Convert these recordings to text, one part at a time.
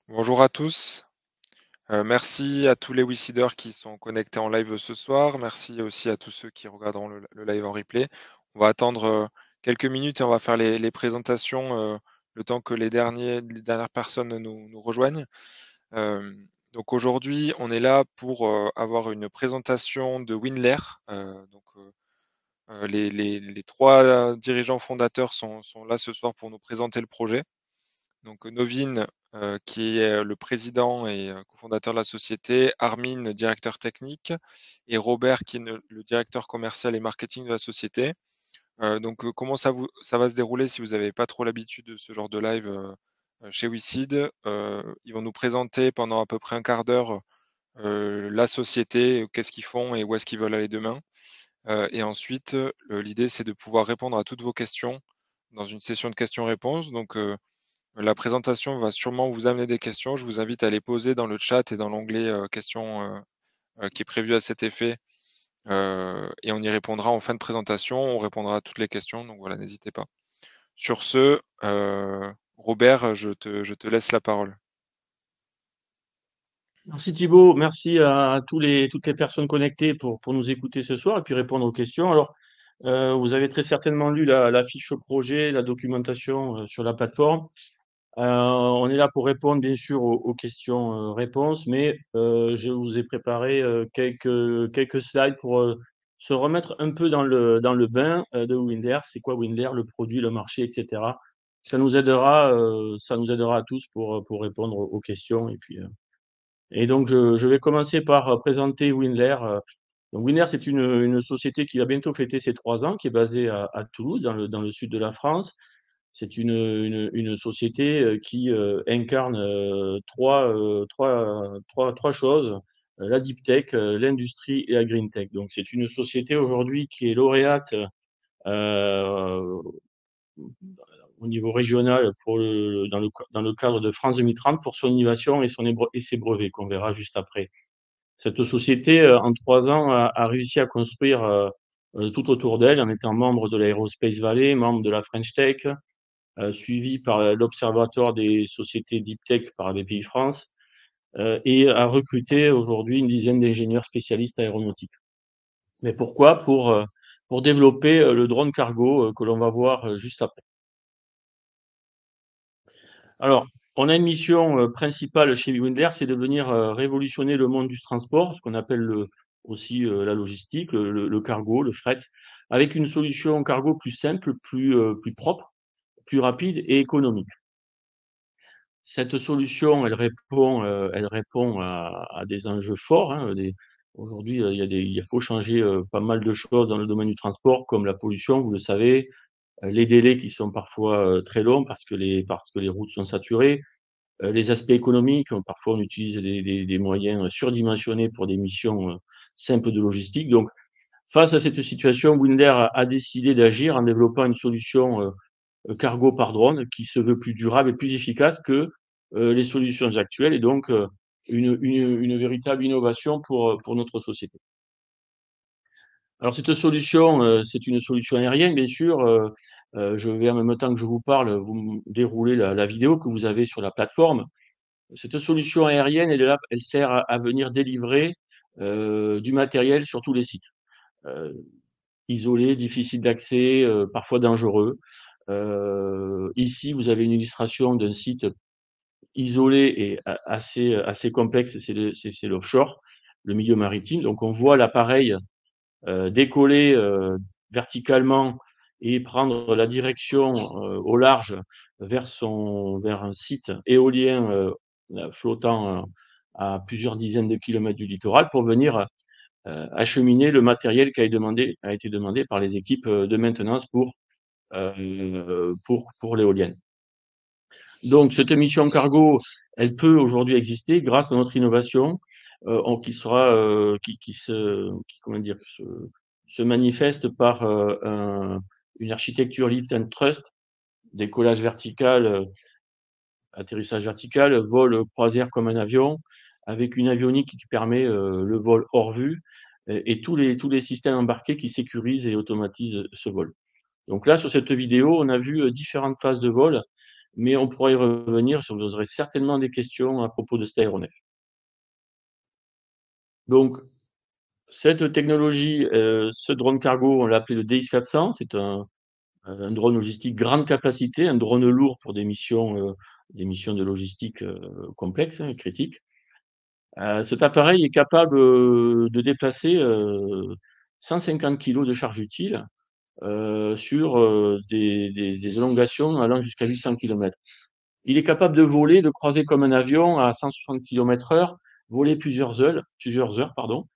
Bonjour à tous. Merci à tous les Wissiders qui sont connectés en live ce soir. Merci aussi à tous ceux qui regarderont le live en replay. On va attendre, quelques minutes et on va faire les présentations, le temps que les dernières personnes nous rejoignent. Donc aujourd'hui, on est là pour, avoir une présentation de Winler. Les 3 dirigeants fondateurs sont là ce soir pour nous présenter le projet. Donc, Novin, qui est le président et cofondateur de la société, Armin, directeur technique et Robert qui est le directeur commercial et marketing de la société. Comment ça va se dérouler si vous n'avez pas trop l'habitude de ce genre de live, chez WeSeed? Ils vont nous présenter pendant à peu près un quart d'heure, la société, qu'est-ce qu'ils font et où est-ce qu'ils veulent aller demain. Et ensuite, l'idée c'est de pouvoir répondre à toutes vos questions dans une session de questions-réponses. La présentation va sûrement vous amener des questions. Je vous invite à les poser dans le chat et dans l'onglet, questions, qui est prévu à cet effet, et on y répondra en fin de présentation. On répondra à toutes les questions, donc voilà, n'hésitez pas. Sur ce, Robert, je te laisse la parole. Merci Thibaut, merci à toutes les personnes connectées pour nous écouter ce soir et puis répondre aux questions. Alors, vous avez très certainement lu la fiche projet, la documentation sur la plateforme. On est là pour répondre bien sûr aux questions réponses, mais je vous ai préparé quelques slides pour se remettre un peu dans le bain de Winler. C'est quoi Winler, le produit, le marché, etc. Ça nous aidera à tous pour répondre aux questions et donc, je vais commencer par présenter Winler. Donc Winler, c'est une société qui va bientôt fêter ses 3 ans, qui est basée à Toulouse, dans le sud de la France. C'est une société qui incarne trois choses, la deep tech, l'industrie et la green tech. Donc, c'est une société aujourd'hui qui est lauréate euh, au niveau régional dans le cadre de France 2030 pour son innovation et ses brevets, qu'on verra juste après. Cette société, en 3 ans, a réussi à construire tout autour d'elle, en étant membre de l'Aerospace Valley, membre de la French Tech, suivi par l'Observatoire des sociétés Deep Tech par BPI France, et a recruté aujourd'hui une dizaine d'ingénieurs spécialistes aéronautiques. Mais pourquoi? Pour développer le drone cargo que l'on va voir juste après. Alors, on a une mission principale chez Windler, c'est de venir révolutionner le monde du transport, ce qu'on appelle aussi la logistique, le cargo, le fret, avec une solution cargo plus simple, plus propre, plus rapide et économique. Cette solution, elle répond à des enjeux forts, hein, aujourd'hui, il faut changer pas mal de choses dans le domaine du transport, comme la pollution, vous le savez, les délais qui sont parfois très longs parce que les routes sont saturées, les aspects économiques, parfois on utilise des moyens surdimensionnés pour des missions simples de logistique. Donc, face à cette situation, Winder a décidé d'agir en développant une solution cargo par drone qui se veut plus durable et plus efficace que les solutions actuelles et donc une véritable innovation pour notre société. Alors cette solution, c'est une solution aérienne bien sûr, je vais en même temps que je vous parle, vous dérouler la vidéo que vous avez sur la plateforme. Cette solution aérienne, elle est là, elle sert à venir délivrer du matériel sur tous les sites, heu, isolés, difficiles d'accès, parfois dangereux. Ici, vous avez une illustration d'un site isolé et assez complexe, c'est l'offshore, le milieu maritime. Donc on voit l'appareil décoller verticalement et prendre la direction au large vers un site éolien flottant à plusieurs dizaines de kilomètres du littoral pour venir acheminer le matériel qui a été demandé par les équipes de maintenance pour l'éolienne. Donc cette mission cargo, elle peut aujourd'hui exister grâce à notre innovation, qui sera, qui se qui comment dire? Se manifeste par, une architecture lift and thrust, décollage vertical, atterrissage vertical, vol croisière comme un avion, avec une avionique qui permet, le vol hors vue et tous les systèmes embarqués qui sécurisent et automatisent ce vol. Donc là, sur cette vidéo, on a vu différentes phases de vol mais on pourra y revenir, si vous aurez certainement des questions à propos de cet aéronef. Donc cette technologie, ce drone cargo, on l'a appelé le DX400, c'est un drone logistique grande capacité, un drone lourd pour des missions de logistique, complexes, hein, critiques. Cet appareil est capable, de déplacer, 150 kilogrammes de charge utile, sur, des élongations allant jusqu'à 800 kilomètres. Il est capable de voler, de croiser comme un avion à 160 km/h, voler plusieurs heures, pardon,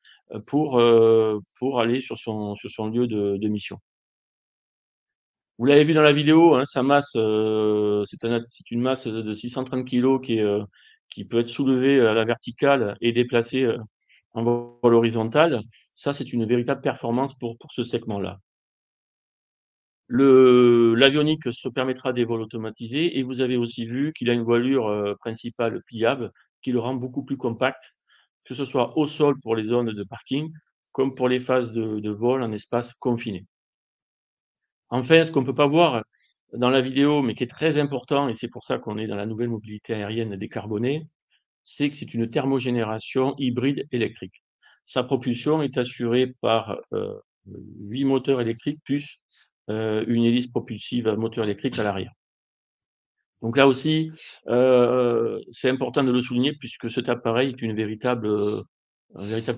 pour aller sur son lieu de mission. Vous l'avez vu dans la vidéo, hein, sa masse, c'est une masse de 630 kilogrammes qui peut être soulevée à la verticale et déplacée, en vol horizontal. Ça, c'est une véritable performance pour ce segment-là. L'avionique se permettra des vols automatisés et vous avez aussi vu qu'il a une voilure, principale pliable qui le rend beaucoup plus compact, que ce soit au sol pour les zones de parking, comme pour les phases de vol en espace confiné. Enfin, ce qu'on ne peut pas voir dans la vidéo, mais qui est très important et c'est pour ça qu'on est dans la nouvelle mobilité aérienne décarbonée, c'est que c'est une thermogénération hybride électrique. Sa propulsion est assurée par, 8 moteurs électriques plus, une hélice propulsive à moteur électrique à l'arrière. Donc là aussi, c'est important de le souligner puisque cet appareil est un véritable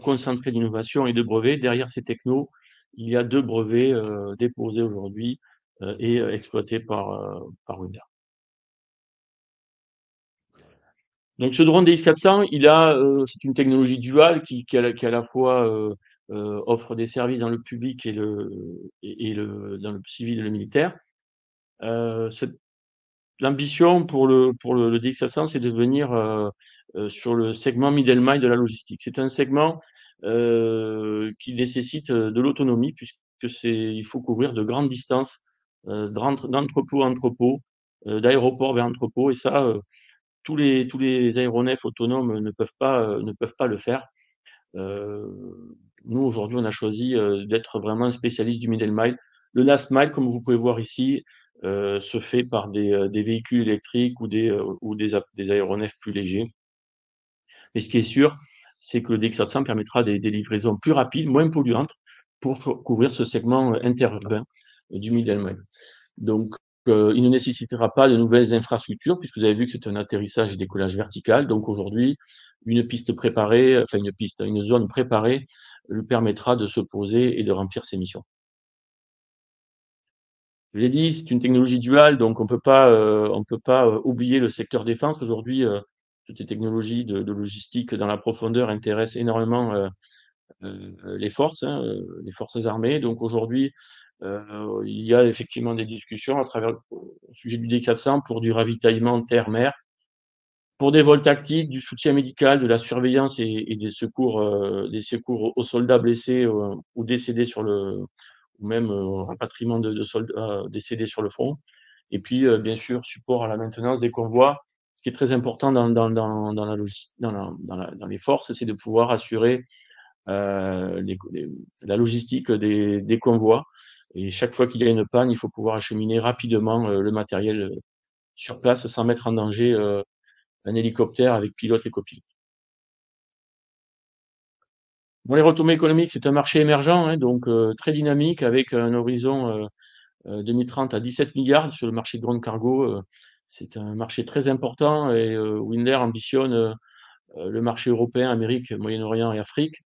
concentré d'innovation et de brevets. Derrière ces technos, il y a 2 brevets, déposés aujourd'hui, et exploités par Winder. Donc ce drone DX400, c'est une technologie duale qui à la fois, offre des services dans le public et dans le civil et le militaire. Cette L'ambition pour le DX500, c'est de venir, sur le segment middle mile de la logistique. C'est un segment, qui nécessite, de l'autonomie puisque il faut couvrir de grandes distances, d'entrepôt à entrepôt, d'aéroport vers entrepôt et ça, tous les aéronefs autonomes ne peuvent pas le faire. Heu, Nous aujourd'hui, on a choisi, d'être vraiment un spécialiste du middle mile. Le last mile, comme vous pouvez voir ici, se fait par des véhicules électriques ou des aéronefs plus légers. Mais ce qui est sûr, c'est que le DX400 permettra des livraisons plus rapides, moins polluantes, pour couvrir ce segment, interurbain, du middle mile. Donc, il ne nécessitera pas de nouvelles infrastructures puisque vous avez vu que c'est un atterrissage et décollage vertical. Donc aujourd'hui, une piste préparée, enfin une zone préparée lui permettra de se poser et de remplir ses missions. Je l'ai dit, c'est une technologie duale, donc on peut pas, oublier le secteur défense. Aujourd'hui, toutes les technologies de logistique dans la profondeur intéressent énormément, les forces, hein, les forces armées. Donc aujourd'hui, il y a effectivement des discussions à travers au sujet du D400 pour du ravitaillement terre-mer, pour des vols tactiques, du soutien médical, de la surveillance et des secours aux soldats blessés, ou décédés ou même, rapatriement de soldats décédés sur le front. Et puis, bien sûr, support à la maintenance des convois. Ce qui est très important dans la dans les forces, c'est de pouvoir assurer la logistique des convois et chaque fois qu'il y a une panne, il faut pouvoir acheminer rapidement, le matériel, sur place sans mettre en danger, un hélicoptère avec pilote et copilote. Bon, les retombées économiques, c'est un marché émergent, hein, donc très dynamique avec un horizon, 2030 à 17 milliards sur le marché de grande cargo, c'est un marché très important et Winder ambitionne, le marché européen, Amérique, Moyen-Orient et Afrique.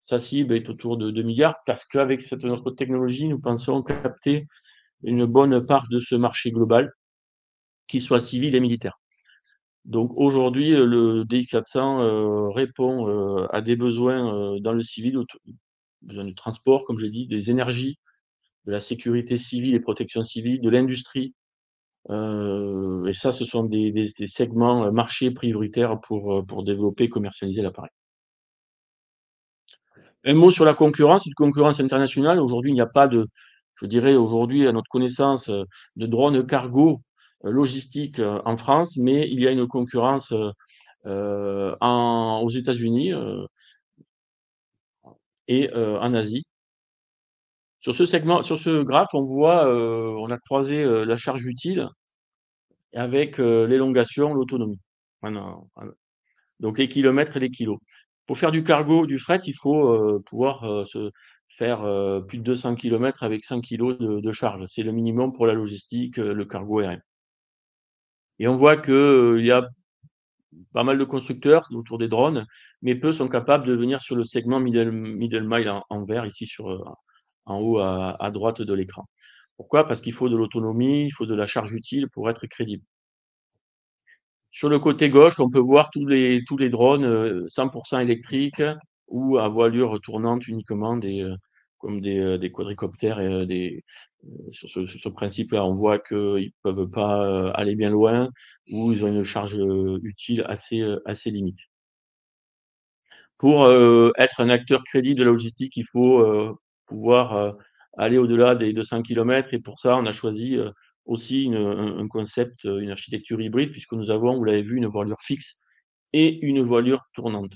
Sa cible est autour de 2 milliards parce qu'avec notre technologie, nous pensons capter une bonne part de ce marché global, qu'il soit civil et militaire. Donc aujourd'hui, le DX400, répond, à des besoins, dans le civil, besoin de transport, comme j'ai dit, des énergies, de la sécurité civile et protection civile, de l'industrie, et ça, ce sont des segments, marchés prioritaires pour développer et commercialiser l'appareil. Un mot sur la concurrence, une concurrence internationale. Aujourd'hui, il n'y a pas de je dirais aujourd'hui, à notre connaissance, de drones cargo, logistiques, en France, mais il y a une concurrence, aux États-Unis, et en Asie. Sur ce graphe, on voit, on a croisé, la charge utile avec l'élongation, l'autonomie. Donc les kilomètres et les kilos. Pour faire du cargo, du fret, il faut pouvoir se faire plus de 200 kilomètres avec 100 kilos de charge. C'est le minimum pour la logistique, le cargo aérien. Et on voit qu'il y a pas mal de constructeurs autour des drones, mais peu sont capables de venir sur le segment middle mile en vert, ici en haut à droite de l'écran. Pourquoi? Parce qu'il faut de l'autonomie, il faut de la charge utile pour être crédible. Sur le côté gauche, on peut voir tous les drones 100% électriques ou à voilure tournante uniquement, comme des quadricoptères et sur ce principe-là. On voit qu'ils ne peuvent pas aller bien loin ou ils ont une charge utile assez limite. Pour être un acteur crédible de la logistique, il faut pouvoir aller au-delà des 200 kilomètres et pour ça, on a choisi aussi un concept, une architecture hybride puisque nous avons, vous l'avez vu, une voilure fixe et une voilure tournante.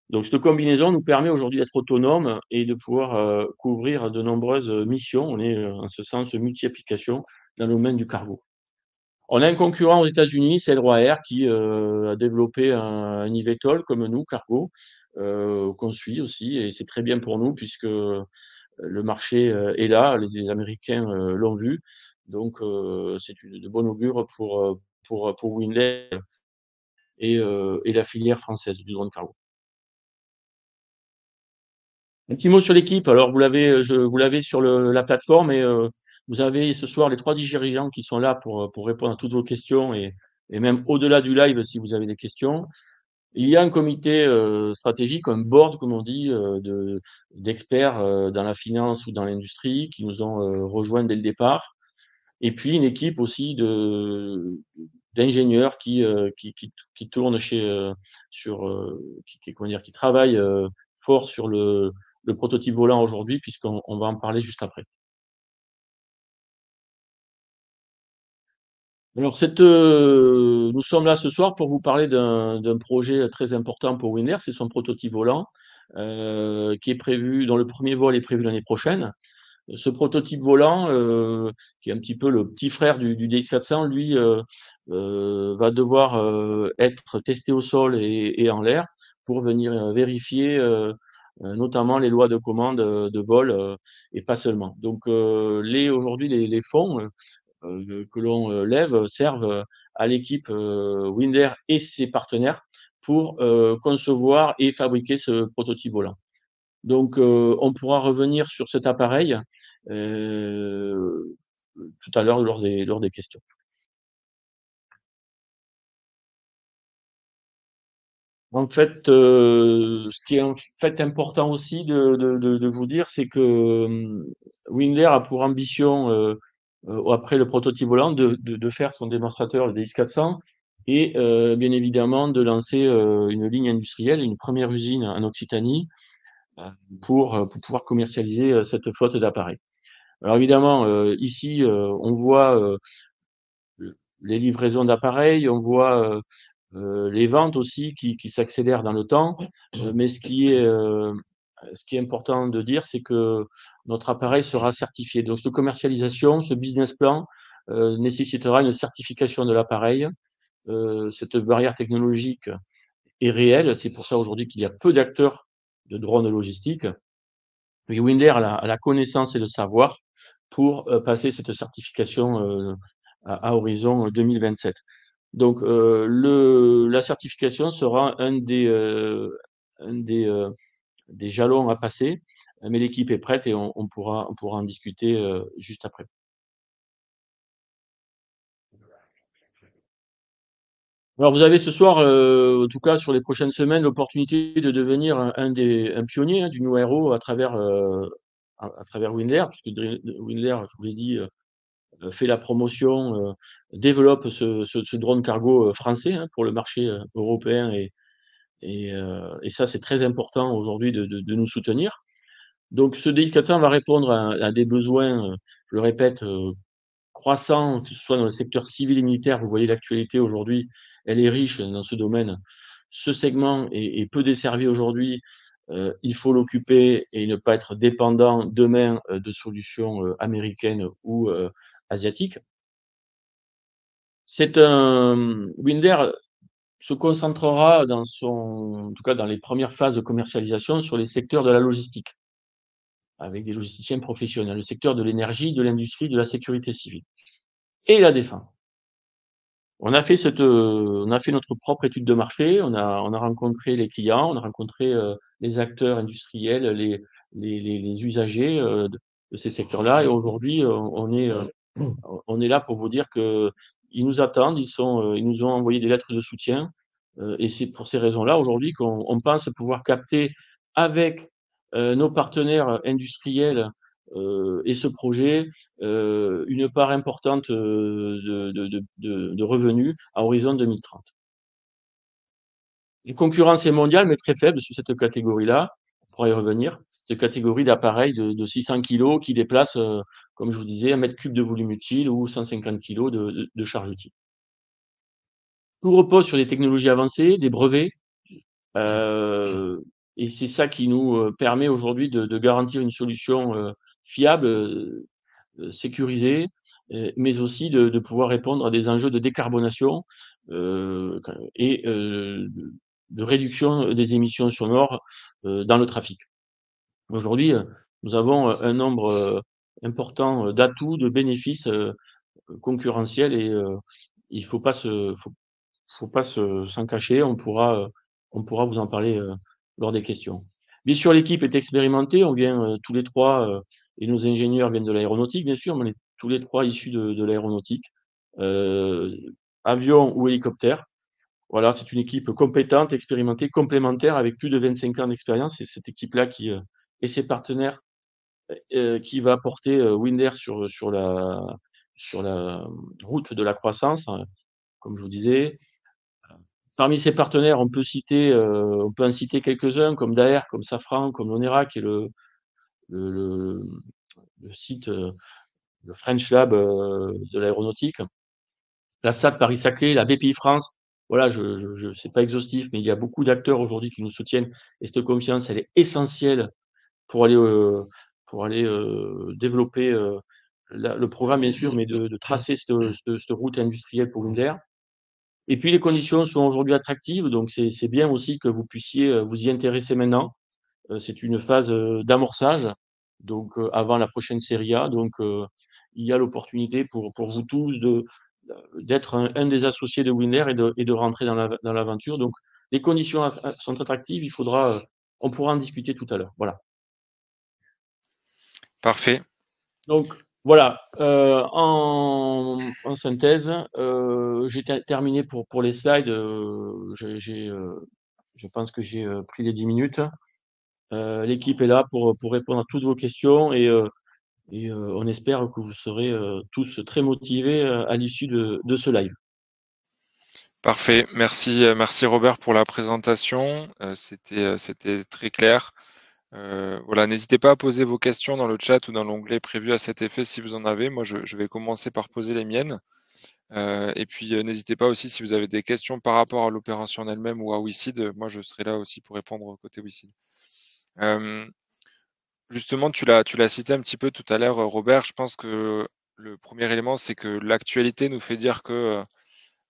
Donc cette combinaison nous permet aujourd'hui d'être autonome et de pouvoir couvrir de nombreuses missions. On est en ce sens multi-applications dans le domaine du cargo. On a un concurrent aux États-Unis, c'est Edroi Air, qui a développé un eVTOL comme nous, cargo, qu'on suit aussi, et c'est très bien pour nous puisque le marché est là, les Américains l'ont vu, donc c'est de bon augure pour Winley et la filière française du drone cargo. Un petit mot sur l'équipe. Alors vous l'avez sur la plateforme et vous avez ce soir les 3 dirigeants qui sont là pour répondre à toutes vos questions et même au-delà du live si vous avez des questions. Il y a un comité stratégique, un board comme on dit, d'experts dans la finance ou dans l'industrie qui nous ont rejoints dès le départ. Et puis une équipe aussi d'ingénieurs qui tournent qui travaillent fort sur le prototype volant aujourd'hui, puisqu'on va en parler juste après. Alors nous sommes là ce soir pour vous parler d'un projet très important pour Winner, c'est son prototype volant, qui est prévu dont le premier vol est prévu l'année prochaine. Ce prototype volant, qui est un petit peu le petit frère du DX400, lui, va devoir être testé au sol et en l'air pour venir vérifier notamment les lois de commande de vol et pas seulement. Donc aujourd'hui les fonds que l'on lève servent à l'équipe Winder et ses partenaires pour concevoir et fabriquer ce prototype volant. Donc, on pourra revenir sur cet appareil tout à l'heure lors des questions. En fait, ce qui est en fait important aussi de vous dire, c'est que Wingler a pour ambition, après le prototype volant, de faire son démonstrateur, le DX400, et bien évidemment de lancer une ligne industrielle, une première usine en Occitanie, heu, pour pouvoir commercialiser cette flotte d'appareils. Alors évidemment, ici, on voit les livraisons d'appareils, on voit les ventes aussi qui s'accélèrent dans le temps. Mais ce qui est important de dire, c'est que notre appareil sera certifié. Donc cette commercialisation, ce business plan nécessitera une certification de l'appareil. Cette barrière technologique est réelle. C'est pour ça aujourd'hui qu'il y a peu d'acteurs de drones logistiques. Mais Winder a la connaissance et le savoir pour passer cette certification à horizon 2027. Donc la certification sera un des jalons à passer, mais l'équipe est prête et on pourra en discuter juste après. Alors vous avez ce soir, en tout cas sur les prochaines semaines, l'opportunité de devenir un pionnier, hein, du New Aero à travers Winder, puisque Winder, je vous l'ai dit, fait la promotion, développe ce drone cargo français, hein, pour le marché européen et ça, c'est très important aujourd'hui de nous soutenir. Donc ce DX400 va répondre à des besoins, je le répète, croissants, que ce soit dans le secteur civil et militaire. Vous voyez l'actualité aujourd'hui, elle est riche dans ce domaine. Ce segment est peu desservi aujourd'hui. Il faut l'occuper et ne pas être dépendant demain de solutions américaines ou asiatiques. Winder se concentrera en tout cas dans les premières phases de commercialisation sur les secteurs de la logistique, avec des logisticiens professionnels, le secteur de l'énergie, de l'industrie, de la sécurité civile et la défense. On a fait notre propre étude de marché, on a rencontré les clients, on a rencontré, les acteurs industriels, les usagers, de ces secteurs-là et aujourd'hui, on est là pour vous dire qu'ils nous attendent, ils nous ont envoyé des lettres de soutien, et c'est pour ces raisons-là aujourd'hui qu'on pense pouvoir capter avec, nos partenaires industriels, et ce projet, une part importante, de revenus à horizon 2030. La concurrence est mondiale, mais très faible sur cette catégorie-là. On pourra y revenir. Cette catégorie d'appareils de 600 kg qui déplacent, comme je vous disais, 1 mètre cube de volume utile ou 150 kg de charge utile. Tout repose sur des technologies avancées, des brevets, et c'est ça qui nous permet aujourd'hui de garantir une solution fiable, sécurisée, mais aussi de pouvoir répondre à des enjeux de décarbonation et de réduction des émissions sonores dans le trafic. Aujourd'hui, nous avons un nombre important d'atouts, de bénéfices concurrentiels et il faut pas s'en cacher. On pourra vous en parler lors des questions. Bien sûr, l'équipe est expérimentée. On vient tous les trois, et nos ingénieurs viennent de l'aéronautique, bien sûr, mais on est tous les trois issus de l'aéronautique, euh, avion ou hélicoptère. Voilà, c'est une équipe compétente, expérimentée, complémentaire, avec plus de 25 ans d'expérience. C'est cette équipe-là et ses partenaires qui va porter Winder sur la route de la croissance, hein, comme je vous disais. Parmi ces partenaires, on peut en citer quelques-uns comme Daher, comme Safran, comme l'Onera, qui est le le le site, le French Lab, de l'aéronautique. La SAT Paris-Saclay, la BPI-France. Voilà, je c'est pas exhaustif, mais il y a beaucoup d'acteurs aujourd'hui qui nous soutiennent et cette confiance, elle est essentielle pour aller développer, le programme bien sûr, mais de tracer cette route industrielle pour Winder. Et puis les conditions sont aujourd'hui attractives, donc c'est bien aussi que vous puissiez, vous y intéresser maintenant. C'est une phase, d'amorçage, donc avant la prochaine série A, donc il y a l'opportunité pour vous tous d'être un des associés de Winder et de rentrer dans l'aventure. Donc les conditions sont attractives, on pourra en discuter tout à l'heure. Voilà. Parfait. Donc voilà, en synthèse, j'ai terminé pour les slides, je pense que j'ai pris les 10 minutes. L'équipe est là pour répondre à toutes vos questions et on espère que vous serez tous très motivés à l'issue de ce live. Parfait. Merci, merci Robert pour la présentation. C'était très clair. Voilà, n'hésitez pas à poser vos questions dans le chat ou dans l'onglet prévu à cet effet si vous en avez. Moi, je vais commencer par poser les miennes. Et puis, n'hésitez pas aussi si vous avez des questions par rapport à l'opération en elle-même ou à WICID, moi je serai là aussi pour répondre côté WICID. Justement, tu l'as cité un petit peu tout à l'heure, Robert. Je pense que le premier élément, c'est que l'actualité nous fait dire que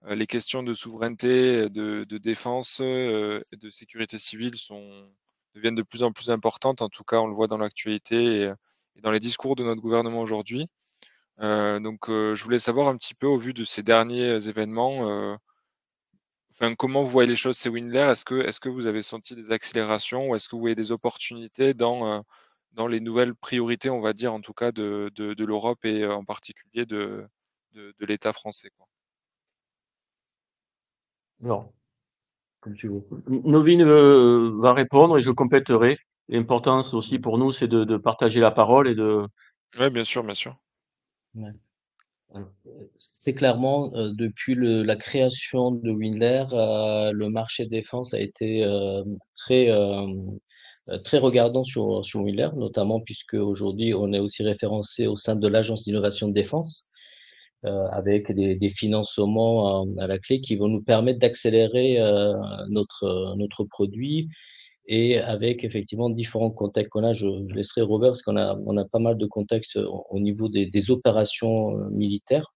les questions de souveraineté, de défense, et de sécurité civile deviennent de plus en plus importantes. En tout cas, on le voit dans l'actualité et dans les discours de notre gouvernement aujourd'hui. Donc, je voulais savoir un petit peu au vu de ces derniers événements, enfin, comment vous voyez les choses chez Windler? Est-ce que vous avez senti des accélérations ou est-ce que vous voyez des opportunités dans les nouvelles priorités, on va dire, en tout cas de l'Europe et en particulier de l'État français, quoi? Alors, comme tu veux. Novine va répondre et je compléterai. L'importance aussi pour nous, c'est de partager la parole et de. Ouais, bien sûr, bien sûr. Ouais. Très clairement, depuis la création de Windler, le marché défense a été très, très regardant sur Windler, notamment puisque aujourd'hui on est aussi référencé au sein de l'Agence d'innovation de défense, avec des financements à la clé qui vont nous permettre d'accélérer notre produit et avec effectivement différents contacts qu'on a. Je laisserai Robert parce on a pas mal de contacts au niveau des opérations militaires.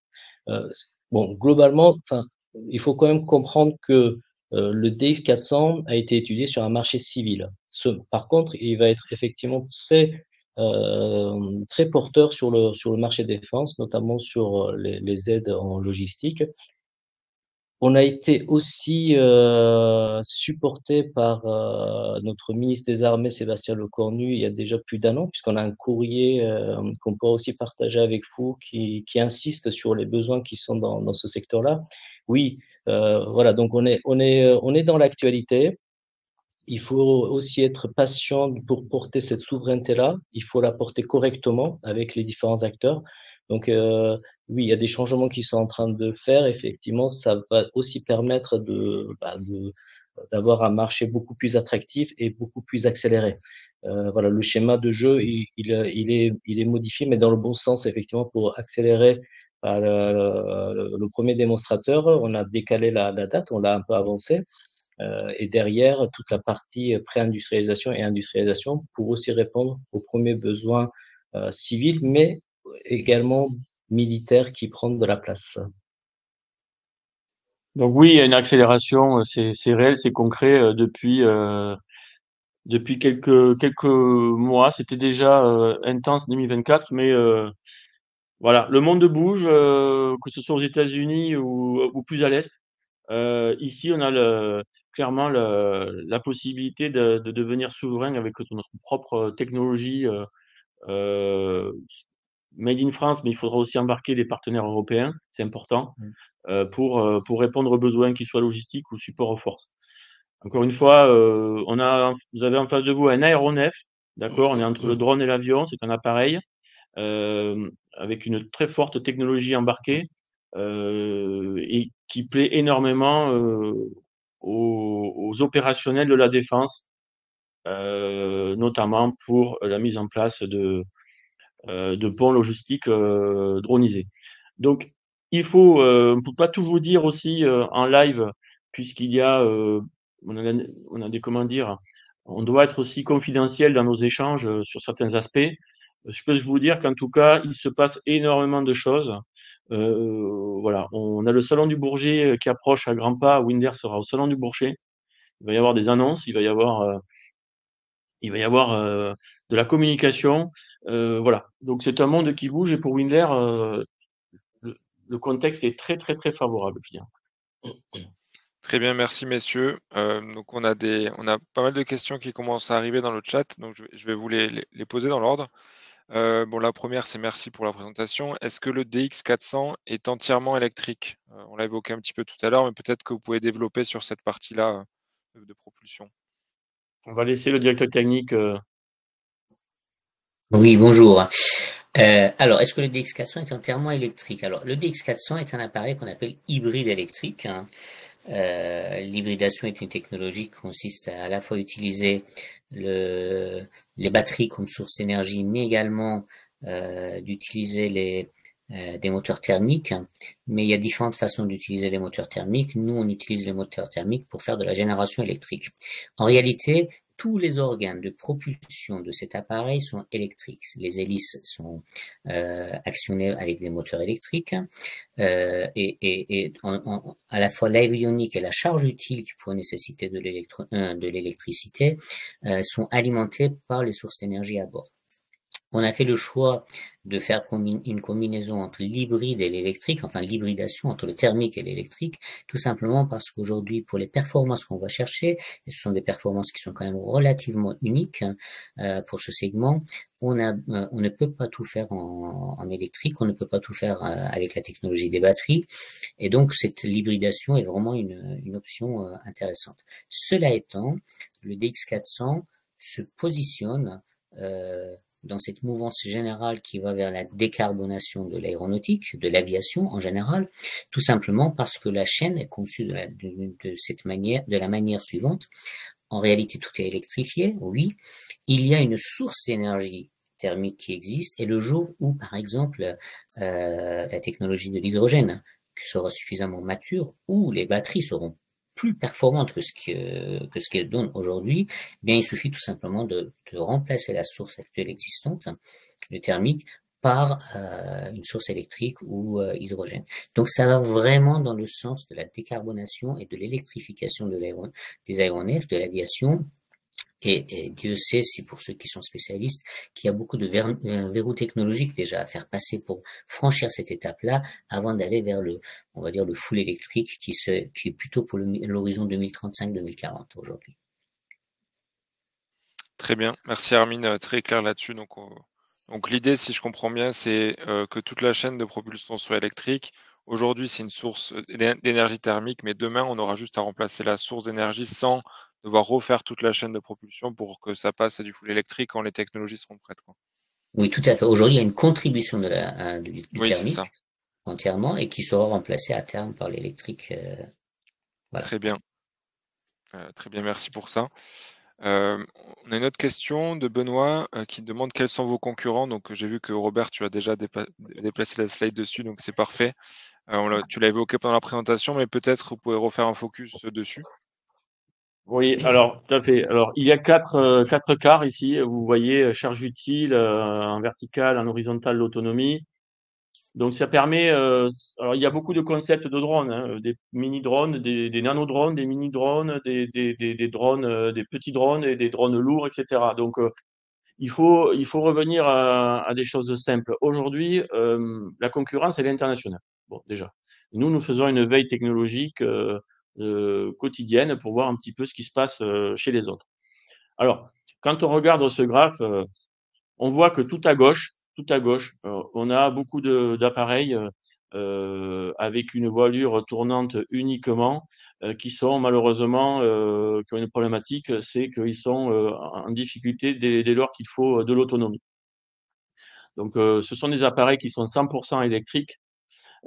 bon, globalement, enfin, il faut quand même comprendre que le DX400 a été étudié sur un marché civil. Par contre, il va être effectivement très porteur sur le marché défense, notamment sur les aides en logistique. On a été aussi supporté par notre ministre des Armées, Sébastien Lecornu, il y a déjà plus d'un an, puisqu'on a un courrier qu'on pourra aussi partager avec vous qui insiste sur les besoins qui sont dans ce secteur-là. Oui, voilà, donc on est dans l'actualité. Il faut aussi être patient pour porter cette souveraineté-là. Il faut la porter correctement avec les différents acteurs. Donc, oui, il y a des changements qui sont en train de faire. Effectivement, ça va aussi permettre d'avoir un marché beaucoup plus attractif et beaucoup plus accéléré. Voilà, le schéma de jeu, il est modifié, mais dans le bon sens, effectivement, pour accélérer le premier démonstrateur. On a décalé la date, on l'a un peu avancé. Et derrière, toute la partie pré-industrialisation et industrialisation pour aussi répondre aux premiers besoins civils, mais également militaires qui prennent de la place. Donc oui, il y a une accélération, c'est réel, c'est concret depuis quelques mois. C'était déjà intense 2024, mais voilà, le monde bouge, que ce soit aux États-Unis ou plus à l'est. Ici, on a clairement la possibilité de devenir souverain avec notre propre technologie euh, made in France, mais il faudra aussi embarquer des partenaires européens, c'est important, pour répondre aux besoins, qu'ils soient logistiques ou support aux forces. Encore une fois, vous avez en face de vous un aéronef, d'accord? On est entre le drone et l'avion, c'est un appareil avec une très forte technologie embarquée et qui plaît énormément aux opérationnels de la défense, notamment pour la mise en place de ponts logistiques dronisés. Donc, on ne peut pas tout vous dire aussi en live, puisqu'il y a, on a des, comment dire, on doit être aussi confidentiel dans nos échanges sur certains aspects. Je peux vous dire qu'en tout cas, il se passe énormément de choses. Voilà, on a le salon du Bourget qui approche à grands pas. Winder sera au salon du Bourget. Il va y avoir des annonces, il va y avoir de la communication. Voilà. Donc c'est un monde qui bouge et pour Winder, le contexte est très très très favorable, je dirais. Très bien, merci messieurs. Donc on a pas mal de questions qui commencent à arriver dans le chat, donc je vais vous les poser dans l'ordre. Bon, la première, c'est merci pour la présentation. Est-ce que le DX400 est entièrement électrique? On l'a évoqué un petit peu tout à l'heure, mais peut-être que vous pouvez développer sur cette partie-là de propulsion. On va laisser le directeur technique. Oui, bonjour. Alors, est-ce que le DX400 est entièrement électrique? Alors, le DX400 est un appareil qu'on appelle hybride électrique. L'hybridation est une technologie qui consiste à la fois utiliser les batteries comme source d'énergie, mais également d'utiliser des moteurs thermiques. Mais il y a différentes façons d'utiliser les moteurs thermiques. Nous, on utilise les moteurs thermiques pour faire de la génération électrique. En réalité, tous les organes de propulsion de cet appareil sont électriques. Les hélices sont actionnées avec des moteurs électriques et à la fois l'avionique et la charge utile qui pourrait nécessiter de l'électricité sont alimentés par les sources d'énergie à bord. On a fait le choix de faire une combinaison entre l'hybride et l'électrique, enfin l'hybridation entre le thermique et l'électrique, tout simplement parce qu'aujourd'hui, pour les performances qu'on va chercher, et ce sont des performances qui sont quand même relativement uniques pour ce segment, on ne peut pas tout faire en électrique, on ne peut pas tout faire avec la technologie des batteries, et donc cette hybridation est vraiment une option intéressante. Cela étant, le DX400 se positionne dans cette mouvance générale qui va vers la décarbonation de l'aéronautique, de l'aviation en général, tout simplement parce que la chaîne est conçue de la manière suivante. En réalité, tout est électrifié, oui. Il y a une source d'énergie thermique qui existe, et le jour où, par exemple, la technologie de l'hydrogène sera suffisamment mature, où les batteries seront plus performante que ce qu'elle donne aujourd'hui, bien il suffit tout simplement de remplacer la source actuelle existante, le thermique, par une source électrique ou hydrogène. Donc ça va vraiment dans le sens de la décarbonation et de l'électrification des aéronefs, de l'aviation. Et Dieu sait, si pour ceux qui sont spécialistes, qu'il y a beaucoup de verrous technologiques déjà à faire passer pour franchir cette étape-là avant d'aller vers on va dire le full électrique qui est plutôt pour l'horizon 2035-2040 aujourd'hui. Très bien, merci Armin, très clair là-dessus. Donc l'idée, si je comprends bien, c'est que toute la chaîne de propulsion soit électrique. Aujourd'hui, c'est une source d'énergie thermique, mais demain, on aura juste à remplacer la source d'énergie sans devoir refaire toute la chaîne de propulsion pour que ça passe à du full électrique quand les technologies seront prêtes, quoi. Oui, tout à fait. Aujourd'hui, il y a une contribution du Oui, c'est ça. thermique entièrement et qui sera remplacée à terme par l'électrique. Voilà. Très bien. Très bien, merci pour ça. On a une autre question de Benoît qui demande quels sont vos concurrents. Donc j'ai vu que Robert, tu as déjà déplacé la slide dessus, donc c'est parfait. Tu l'as évoqué pendant la présentation, mais peut-être vous pouvez refaire un focus dessus. Oui, alors tout à fait. Alors il y a quatre quarts ici. Vous voyez charge utile en vertical, en horizontal, l'autonomie. Donc ça permet. Alors il y a beaucoup de concepts de drones, hein, des mini drones, des nano drones, des mini drones, des drones, des petits drones et des drones lourds, etc. Donc il faut revenir à des choses simples. Aujourd'hui, la concurrence elle est internationale. Bon déjà. Nous faisons une veille technologique quotidienne pour voir un petit peu ce qui se passe chez les autres. Alors, quand on regarde ce graphe, on voit que tout à gauche, on a beaucoup d'appareils avec une voilure tournante uniquement, qui sont malheureusement, qui ont une problématique, c'est qu'ils sont en difficulté dès lors qu'il faut de l'autonomie. Donc, ce sont des appareils qui sont 100% électriques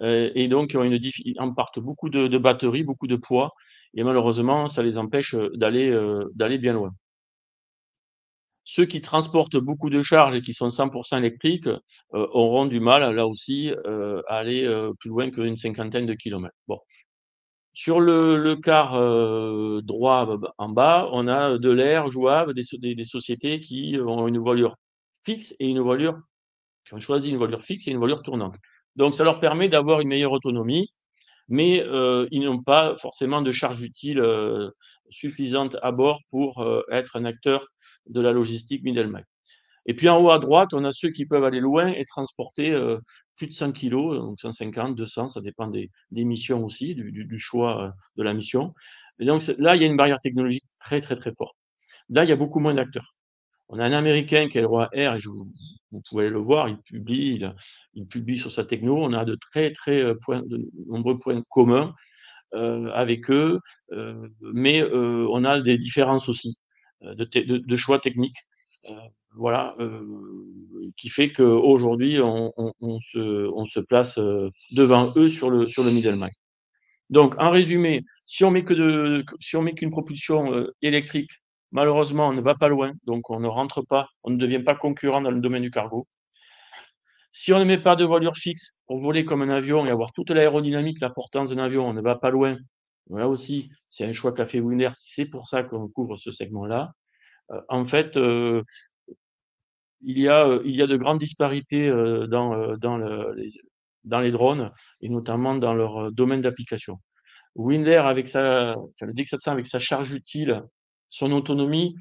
et donc qui ont ils emportent beaucoup de batteries, beaucoup de poids, et malheureusement, ça les empêche d'aller bien loin. Ceux qui transportent beaucoup de charges et qui sont 100% électriques auront du mal, là aussi, à aller plus loin qu'une cinquantaine de kilomètres. Bon. Sur le quart droit en bas, on a de l'air jouable, des sociétés qui ont une voilure fixe et qui ont choisi une voilure fixe et une voilure tournante. Donc, ça leur permet d'avoir une meilleure autonomie, mais ils n'ont pas forcément de charge utile suffisante à bord pour être un acteur de la logistique middle mile. Et puis en haut à droite, on a ceux qui peuvent aller loin et transporter plus de 100 kilos, donc 150, 200, ça dépend des missions aussi, du choix de la mission. Et donc là, il y a une barrière technologique très très très forte. Là, il y a beaucoup moins d'acteurs. On a un Américain qui est le roi R, et vous pouvez le voir, il publie sur sa techno. On a de très très de nombreux points communs avec eux, mais on a des différences aussi de choix techniques. Voilà, qui fait qu'aujourd'hui, on se place devant eux sur le middle mile. Donc, en résumé, si on met qu'une propulsion électrique, malheureusement, on ne va pas loin, donc on ne rentre pas, on ne devient pas concurrent dans le domaine du cargo. Si on ne met pas de voilure fixe pour voler comme un avion et avoir toute l'aérodynamique, la portance d'un avion, on ne va pas loin. Là aussi, c'est un choix qu'a fait Windair, c'est pour ça qu'on couvre ce segment-là. En fait, il y a de grandes disparités dans les drones et notamment dans leur domaine d'application. Windair le D400 avec sa charge utile, son autonomie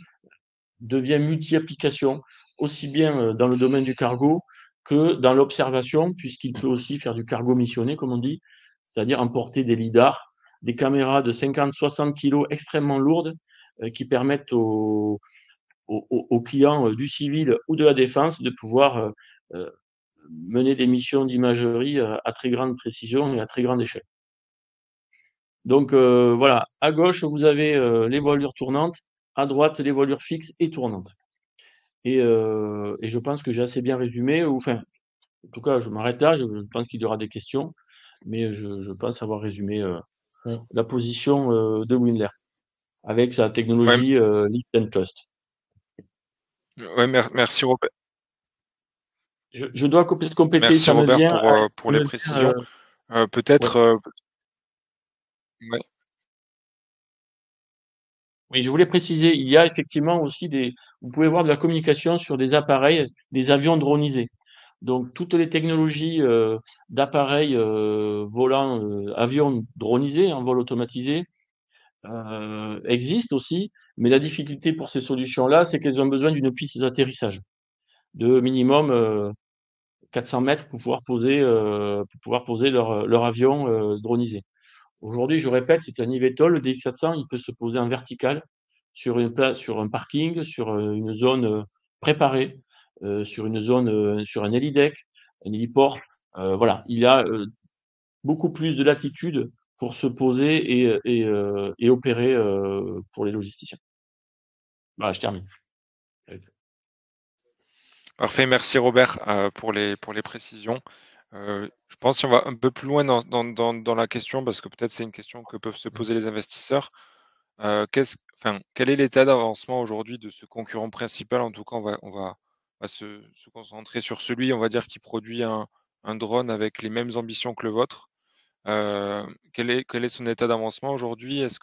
devient multi-application, aussi bien dans le domaine du cargo que dans l'observation, puisqu'il peut aussi faire du cargo missionné, comme on dit, c'est-à-dire emporter des lidars, des caméras de 50-60 kg extrêmement lourdes qui permettent aux clients du civil ou de la défense de pouvoir mener des missions d'imagerie à très grande précision et à très grande échelle. Donc voilà, à gauche, vous avez les voilures tournantes, à droite, les voilures fixes et tournantes. Et je pense que j'ai assez bien résumé, enfin, en tout cas, je m'arrête là, je pense qu'il y aura des questions, mais je pense avoir résumé la position de Windair avec sa technologie Lift and Trust. Ouais, merci Robert. Je dois compléter, Merci ça me Robert vient, pour les précisions. Peut-être. Ouais. Oui, je voulais préciser, il y a effectivement aussi vous pouvez voir de la communication sur des appareils, des avions dronisés. Donc toutes les technologies d'appareils volants, avions dronisés, en vol automatisé, existent aussi, mais la difficulté pour ces solutions-là, c'est qu'elles ont besoin d'une piste d'atterrissage de minimum 400 mètres pour pouvoir poser leur avion dronisé. Aujourd'hui, je répète, c'est un eVTOL, le DX400, il peut se poser en vertical sur un parking, sur une zone préparée, sur une zone, sur un helideck, un héliport. Voilà, il a beaucoup plus de latitude pour se poser et opérer pour les logisticiens. Voilà, je termine. Parfait, merci Robert pour les précisions. Je pense qu'on va un peu plus loin dans la question, parce que peut-être c'est une question que peuvent se poser les investisseurs. Quel est l'état d'avancement aujourd'hui de ce concurrent principal? En tout cas, on va se concentrer sur celui, on va dire, qui produit un drone avec les mêmes ambitions que le vôtre. Quel est son état d'avancement aujourd'hui? Est-ce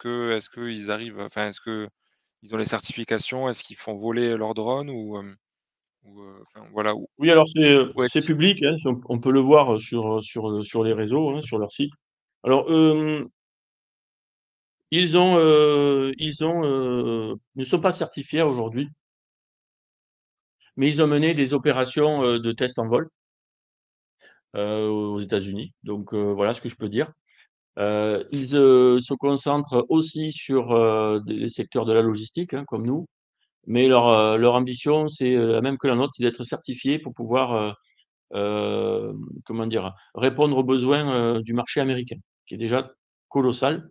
qu'ils arrivent, enfin, est-ce qu'ils ont les certifications? Est-ce qu'ils font voler leur drone enfin, voilà, Oui, alors où c'est est-il? public, hein, on peut le voir sur les réseaux, hein, sur leur site. Alors, ils ne sont pas certifiés aujourd'hui, mais ils ont mené des opérations de test en vol aux États-Unis. Donc voilà ce que je peux dire. Ils se concentrent aussi sur des secteurs de la logistique, hein, comme nous, mais leur ambition, c'est la même que la nôtre, c'est d'être certifiés pour pouvoir comment dire, répondre aux besoins du marché américain, qui est déjà colossal.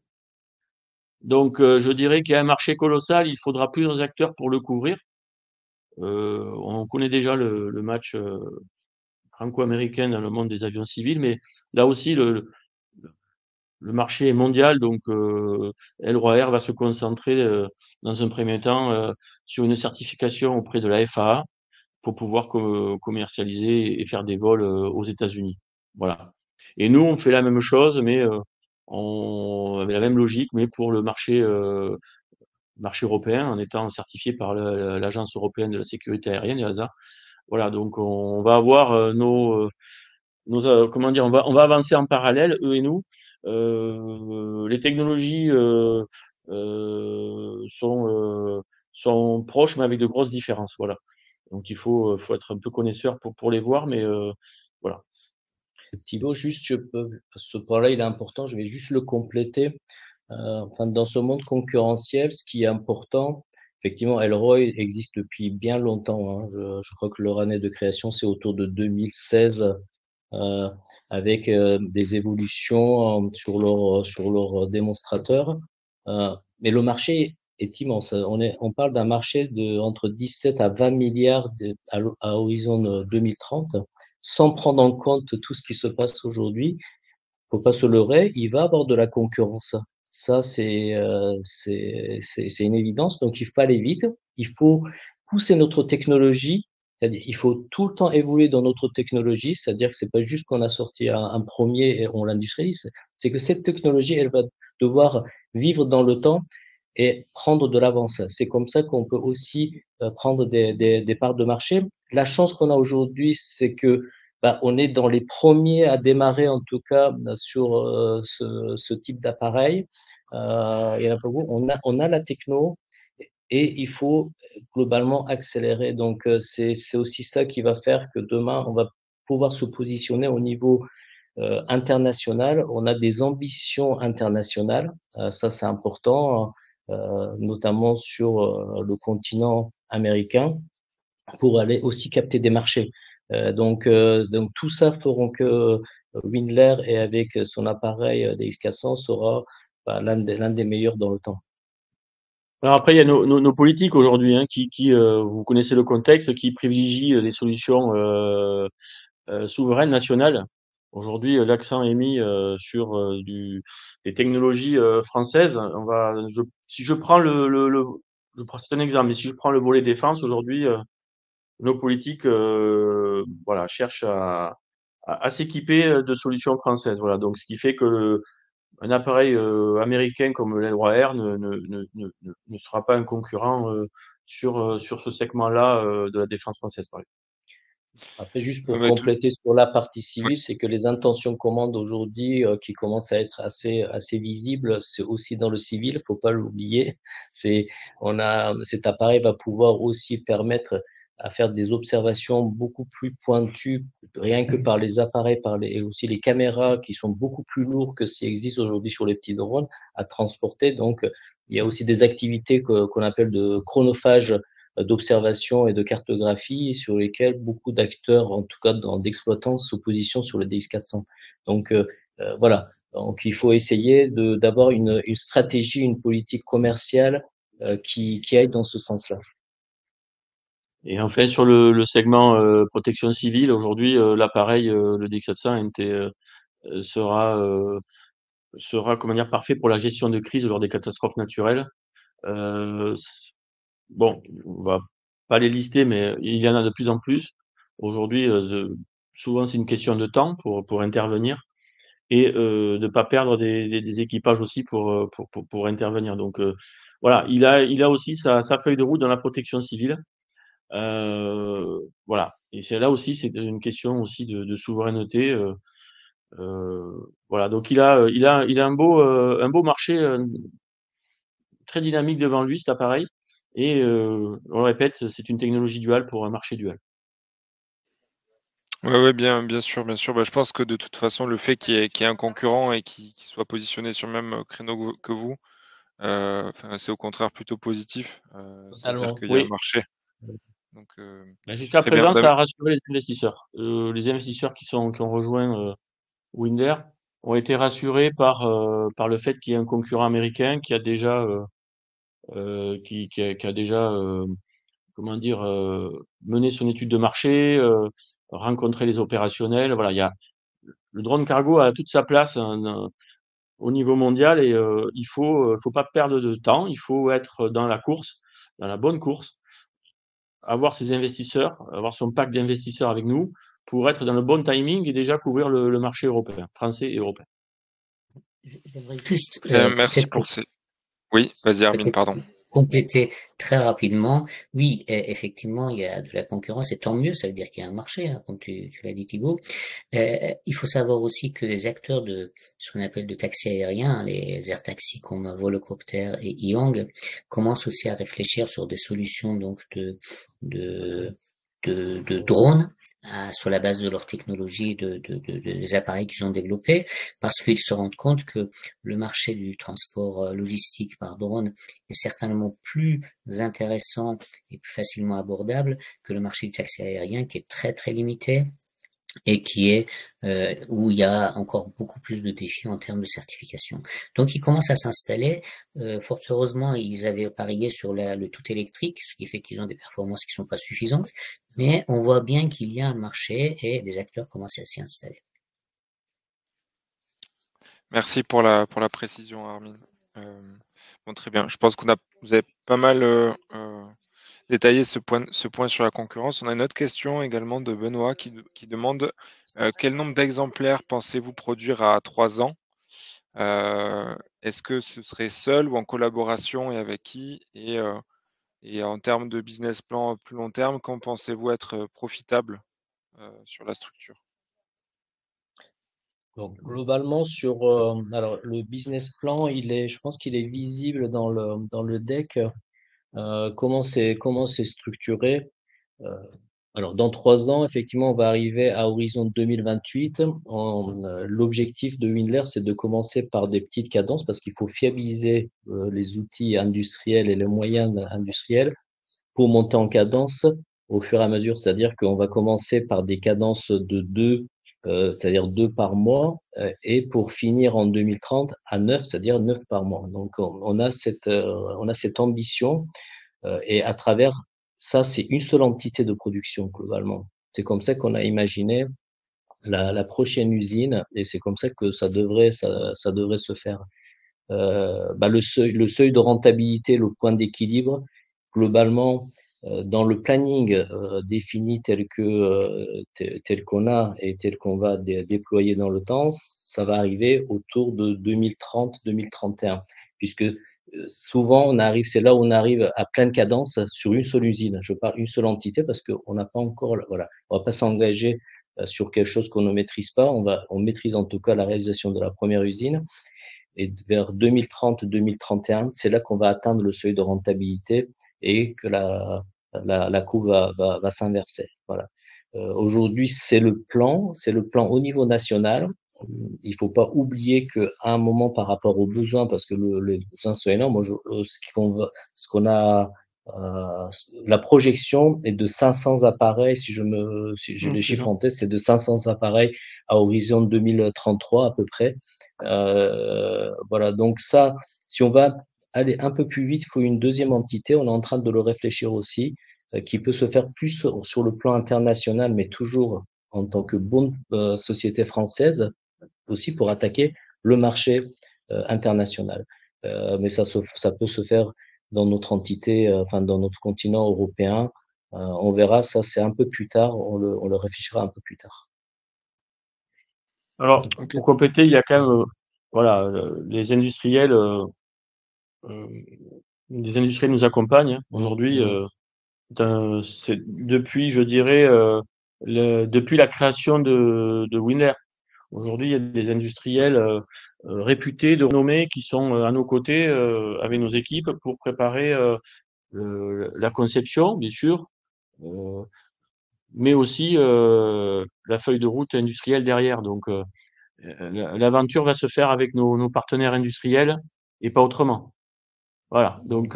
Donc, je dirais qu'il y a un marché colossal, il faudra plusieurs acteurs pour le couvrir. On connaît déjà le match franco-américain dans le monde des avions civils, mais là aussi, le marché est mondial, donc L3R va se concentrer dans un premier temps sur une certification auprès de la FAA pour pouvoir commercialiser et faire des vols aux États-Unis. Voilà. Et nous, on fait la même chose, mais avec la même logique, mais pour le marché européen, en étant certifié par l'Agence européenne de la sécurité aérienne, l'EASA. Voilà, donc on va avoir comment dire, on va avancer en parallèle, eux et nous. Les technologies sont proches, mais avec de grosses différences. Voilà. Donc il faut être un peu connaisseur pour les voir, mais voilà. Thibaut, juste, ce point-là, il est important, je vais juste le compléter. Enfin, dans ce monde concurrentiel, ce qui est important, effectivement, Elroy existe depuis bien longtemps, hein. Je crois que leur année de création, c'est autour de 2016, avec des évolutions sur leur démonstrateur. Mais le marché est immense. On parle d'un marché entre 17 à 20 milliards à horizon 2030, sans prendre en compte tout ce qui se passe aujourd'hui. Faut pas se leurrer, il va y avoir de la concurrence. Ça, c'est une évidence. Donc, il faut aller vite. Il faut pousser notre technologie. C'est-à-dire, il faut tout le temps évoluer dans notre technologie. C'est-à-dire que c'est pas juste qu'on a sorti un premier et on l'industrialise. C'est que cette technologie, elle va devoir vivre dans le temps et prendre de l'avance. C'est comme ça qu'on peut aussi prendre des parts de marché. La chance qu'on a aujourd'hui, c'est que on est dans les premiers à démarrer, en tout cas, sur ce type d'appareil. Il y en a beaucoup. On a la techno et il faut globalement accélérer. Donc, c'est aussi ça qui va faire que demain, on va pouvoir se positionner au niveau international. On a des ambitions internationales. Ça, c'est important, notamment sur le continent américain, pour aller aussi capter des marchés. Donc tout ça feront que Windler et avec son appareil DX400 sera l'un des meilleurs dans le temps. Alors après, il y a nos politiques aujourd'hui, hein, qui vous connaissez le contexte, qui privilégient les solutions souveraines nationales. Aujourd'hui, l'accent est mis sur des technologies françaises. Si je prends c'est un exemple, mais si je prends le volet défense aujourd'hui, nos politiques, voilà, cherchent à s'équiper de solutions françaises. Voilà, donc ce qui fait que un appareil américain comme l'L3R ne sera pas un concurrent sur ce segment-là de la défense française, par exemple. Après, juste Ouais, pour mais tout compléter sur la partie oui. civile, c'est que les intentions commandes aujourd'hui, qui commencent à être assez visibles, c'est aussi dans le civil, faut pas l'oublier. C'est, cet appareil va pouvoir aussi permettre à faire des observations beaucoup plus pointues, rien que par les appareils, et aussi les caméras qui sont beaucoup plus lourds que ce qui existe aujourd'hui sur les petits drones à transporter. Donc, il y a aussi des activités qu'on appelle de chronophage d'observation et de cartographie sur lesquels beaucoup d'acteurs, en tout cas d'exploitants, se positionnent sur le DX400. Donc voilà, donc il faut essayer d'avoir une stratégie, une politique commerciale qui aille dans ce sens-là. Et enfin, sur le segment protection civile, aujourd'hui, l'appareil, le DX400 sera, comment dire, parfait pour la gestion de crise lors des catastrophes naturelles. Bon, on va pas les lister, mais il y en a de plus en plus. Aujourd'hui, souvent, c'est une question de temps pour intervenir et de ne pas perdre des équipages aussi pour intervenir. Donc, voilà, il a aussi sa feuille de route dans la protection civile. Voilà. Et c'est là aussi, c'est une question aussi de souveraineté. Voilà. Donc, il a un beau marché très dynamique devant lui, cet appareil. Et on le répète, c'est une technologie duale pour un marché dual. Ouais, ouais, bien sûr, bien sûr. Bah, je pense que de toute façon, le fait qu'il y ait un concurrent et qu'il soit positionné sur le même créneau que vous, enfin, c'est au contraire plutôt positif. Ça veut dire Totalement. qu'il y a un Oui, marché. Donc, ben, jusqu'à très bien. présent, Bah, ça a rassuré les investisseurs. Les investisseurs qui ont rejoint Winder ont été rassurés par le fait qu'il y ait un concurrent américain qui a déjà, qui a déjà comment dire, mené son étude de marché, rencontré les opérationnels. Voilà, le drone cargo a toute sa place au niveau mondial et faut pas perdre de temps. Il faut être dans la course, dans la bonne course, avoir ses investisseurs, avoir son pack d'investisseurs avec nous pour être dans le bon timing et déjà couvrir le marché européen, français et européen. J'aimerais juste très bien, merci peut-être pour ces oui, vas-y Armin, peut-être pardon. compléter très rapidement. Oui, effectivement, il y a de la concurrence et tant mieux, ça veut dire qu'il y a un marché, hein, comme tu l'as dit Thibaut. Il faut savoir aussi que les acteurs de ce qu'on appelle de taxi aérien, hein, les air taxis comme Volocopter et Yong, commencent aussi à réfléchir sur des solutions donc de de drones sur la base de leur technologie, des appareils qu'ils ont développés, parce qu'ils se rendent compte que le marché du transport logistique par drone est certainement plus intéressant et plus facilement abordable que le marché du taxi aérien qui est très très limité et qui est où il y a encore beaucoup plus de défis en termes de certification. Donc ils commencent à s'installer. Fort heureusement, ils avaient parié sur le tout électrique, ce qui fait qu'ils ont des performances qui sont pas suffisantes, mais on voit bien qu'il y a un marché et des acteurs commencent à s'y installer. Merci pour la précision, Armin. Bon, très bien. Je pense vous avez pas mal détaillé ce point sur la concurrence. On a une autre question également de Benoît qui demande quel nombre d'exemplaires pensez-vous produire à 3 ans? Est-ce que ce serait seul ou en collaboration et avec qui? Et en termes de business plan plus long terme, quand pensez-vous être profitable sur la structure? Donc globalement alors le business plan, je pense qu'il est visible dans le deck. Comment c'est structuré. Euh, alors, dans 3 ans, effectivement, on va arriver à horizon 2028. L'objectif de Windler, c'est de commencer par des petites cadences parce qu'il faut fiabiliser les outils industriels et les moyens industriels pour monter en cadence au fur et à mesure. C'est-à-dire qu'on va commencer par des cadences de 2, c'est-à-dire 2 par mois, et pour finir en 2030 à 9, c'est-à-dire 9 par mois. Donc, on a cette ambition et à travers ça, c'est une seule entité de production globalement. C'est comme ça qu'on a imaginé la prochaine usine et c'est comme ça que ça devrait se faire. Le seuil de rentabilité, le point d'équilibre, globalement, dans le planning défini tel qu'on a et tel qu'on va déployer dans le temps, ça va arriver autour de 2030-2031, puisque souvent, c'est là où on arrive à pleine cadence sur une seule usine. Je parle une seule entité parce qu'on n'a pas encore, voilà, on va pas s'engager sur quelque chose qu'on ne maîtrise pas. On maîtrise en tout cas la réalisation de la première usine. Et vers 2030-2031, c'est là qu'on va atteindre le seuil de rentabilité et que la courbe va s'inverser. Voilà. Aujourd'hui, c'est le plan au niveau national. Il faut pas oublier qu'à un moment, par rapport aux besoins, parce que les besoins sont énormes, ce qu'on a, la projection est de 500 appareils, si j'ai les chiffres en tête, c'est de 500 appareils à horizon 2033 à peu près. Voilà, donc ça, si on va aller un peu plus vite, il faut une deuxième entité. On est en train de le réfléchir aussi, qui peut se faire plus sur le plan international, mais toujours en tant que bonne société française aussi pour attaquer le marché international. Mais ça peut se faire dans notre entité, enfin dans notre continent européen. On verra, ça c'est un peu plus tard, on le réfléchira un peu plus tard. Alors, Ok. pour compléter, il y a quand même, voilà, les industriels nous accompagnent hein. Aujourd'hui. C'est depuis, je dirais, depuis la création de Windler. Aujourd'hui, il y a des industriels réputés, de renommée, qui sont à nos côtés avec nos équipes pour préparer la conception, bien sûr, mais aussi la feuille de route industrielle derrière. Donc, l'aventure va se faire avec nos partenaires industriels et pas autrement. Voilà. Donc,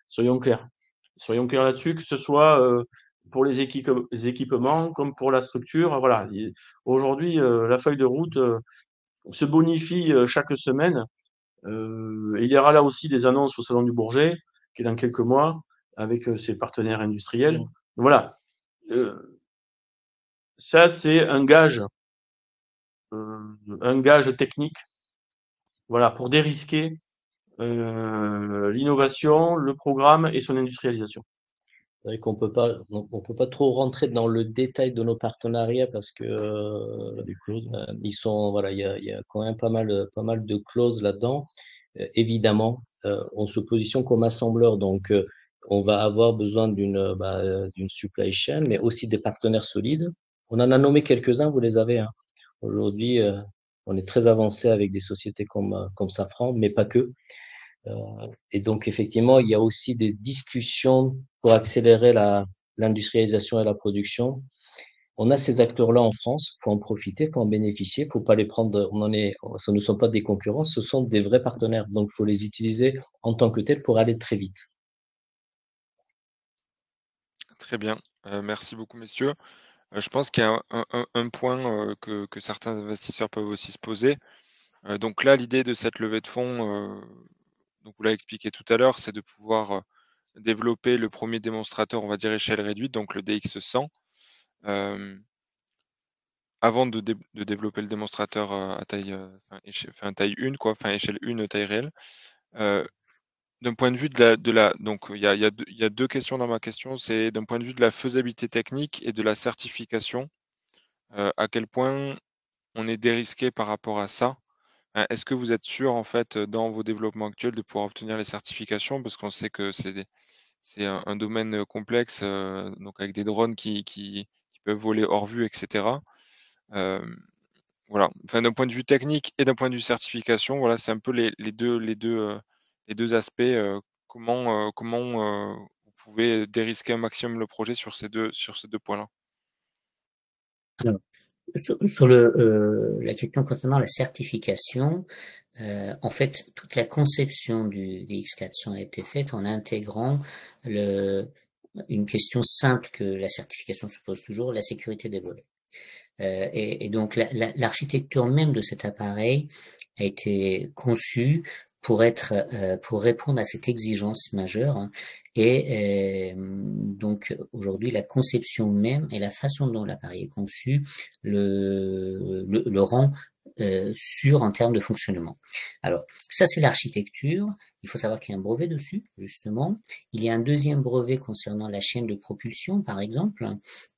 soyons clairs. Soyons clairs là-dessus, que ce soit pour les équipements comme pour la structure. Voilà. Aujourd'hui, la feuille de route se bonifie chaque semaine. Et il y aura là aussi des annonces au Salon du Bourget, qui est dans quelques mois, avec ses partenaires industriels. Voilà. Ça, c'est un gage technique, voilà, pour dérisquer l'innovation, le programme et son industrialisation. C'est vrai qu'on peut pas trop rentrer dans le détail de nos partenariats parce que ils sont, voilà, il y a quand même pas mal de clauses là-dedans. Évidemment, on se positionne comme assembleur, donc on va avoir besoin d'une supply chain, mais aussi des partenaires solides. On en a nommé quelques-uns, vous les avez, hein. Aujourd'hui, on est très avancé avec des sociétés comme Safran, mais pas que. Et donc, effectivement, il y a aussi des discussions pour accélérer l'industrialisation et la production. On a ces acteurs-là en France, faut en profiter, faut en bénéficier, faut pas les prendre, ce ne sont pas des concurrents, ce sont des vrais partenaires. Donc, faut les utiliser en tant que tels pour aller très vite. Très bien. Merci beaucoup, messieurs. Je pense qu'il y a un point que certains investisseurs peuvent aussi se poser. Donc là, l'idée de cette levée de fonds, donc vous l'avez expliqué tout à l'heure, c'est de pouvoir développer le premier démonstrateur, on va dire échelle réduite, donc le DX100. Avant de développer le démonstrateur à taille, taille 1, quoi, enfin échelle 1, taille réelle. D'un point de vue donc il y a 2 questions dans ma question. C'est d'un point de vue de la faisabilité technique et de la certification, à quel point on est dérisqué par rapport à ça? Est-ce que vous êtes sûr, en fait, dans vos développements actuels de pouvoir obtenir les certifications? Parce qu'on sait que c'est un domaine complexe, donc avec des drones qui peuvent voler hors vue et cetera. Voilà, enfin d'un point de vue technique et d'un point de vue certification, voilà, c'est un peu les 2 aspects, comment vous pouvez dérisquer un maximum le projet sur ces 2 points-là? Alors, sur la question concernant la certification, en fait, toute la conception du DX400 a été faite en intégrant une question simple que la certification se pose toujours, la sécurité des vols. Et donc l'architecture même de cet appareil a été conçue pour répondre à cette exigence majeure, hein. Et donc aujourd'hui la conception même et la façon dont l'appareil est conçu le rend sûr en termes de fonctionnement. Alors ça c'est l'architecture. Il faut savoir qu'il y a un brevet dessus, justement. Il y a un deuxième brevet concernant la chaîne de propulsion, par exemple,